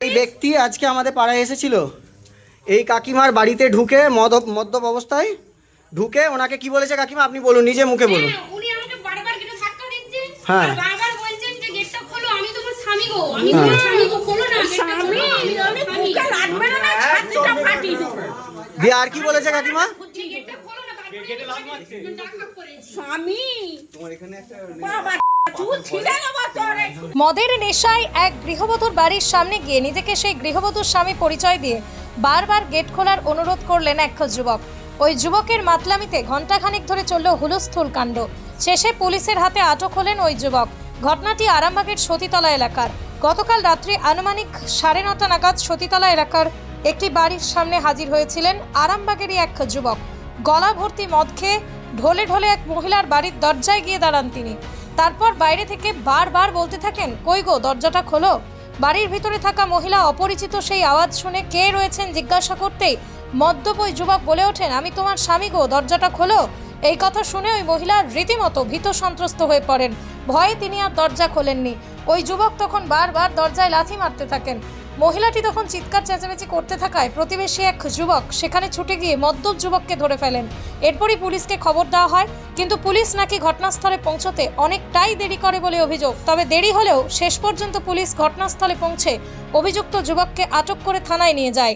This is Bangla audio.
এই ব্যক্তি আজকে আমাদের পাড়ায় এসেছিল, এই কাকিমার বাড়িতে ঢুকে মদ্যপ অবস্থায় ঢুকে ওনাকে কি বলেছে কাকিমা আপনি বলুন, নিজে মুখে বলুন। উনি আমাকে বারবার গেটে ধাক্কা দিচ্ছে, হ্যাঁ আর বারবার বলছেন যে গেটটা খোলো, আমি তোমার স্বামী গো, আমি তোমার স্বামী গো, খোলো না গেটটা, স্বামী আমি মুখে লাগবে না, ছাতিটা ফাটি দেব। দিয়ে আর কি বলেছে কাকিমা? গেটটা খোলো না, গেটে লাগ মারছে, ডাকা করেছি স্বামী তোমার এখানে একটা বাবা চুল ছিঁড়ে নেব তোরে। মদের নেশায় এক গৃহবধূর বাড়ির সামনে গিয়ে নিজেকে সেই গৃহবধূর স্বামী পরিচয় দিয়ে বারবার গেট খোলার অনুরোধ করলেন এক যুবক। ওই যুবকের মাতলামিতে ঘণ্টাখানিক ধরে চলল হুলস্থুল কাণ্ড। শেষে পুলিশের হাতে আটক হলেন ওই যুবক। ঘটনাটি আরামবাগের সতীতলা এলাকার। গতকাল রাত্রি আনুমানিক 9:30 নাগাদ সতীতলা এলাকার একটি বাড়ির সামনে হাজির হয়েছিলেন আরামবাগেরই এক যুবক। গলা ভর্তি মদ খেয়ে ঢলে ঢলে এক মহিলার বাড়ির দরজায় গিয়ে দাঁড়ান তিনি। তারপর বাইরে থেকে বারবার বলতে থাকেন, কই গো দরজাটা খোলো। বাড়ির ভিতরে থাকা মহিলা অপরিচিত সেই আওয়াজ শুনে কে রয়েছেন জিজ্ঞাসা করতেই মদ্যপ ওই যুবক বলে ওঠেন, আমি তোমার স্বামী গো, দরজাটা খোলো। এই কথা শুনে ওই মহিলা রীতিমতো ভীত সন্ত্রস্ত হয়ে পড়েন। ভয়ে তিনি আর দরজা খোলেননি। ওই যুবক তখন বারবার দরজায় লাথি মারতে থাকেন। মহিলাটি তখন চিৎকার চেঁচামেচি করতে থাকায় প্রতিবেশী এক যুবক সেখানে ছুটে গিয়ে মদ্যপ যুবককে ধরে ফেলেন। এরপরই পুলিশকে খবর দেওয়া হয়, কিন্তু পুলিশ নাকি ঘটনাস্থলে পৌঁছতে অনেকটাই দেরি করে বলে অভিযোগ। তবে দেরি হলেও শেষ পর্যন্ত পুলিশ ঘটনাস্থলে পৌঁছে অভিযুক্ত যুবককে আটক করে থানায় নিয়ে যায়।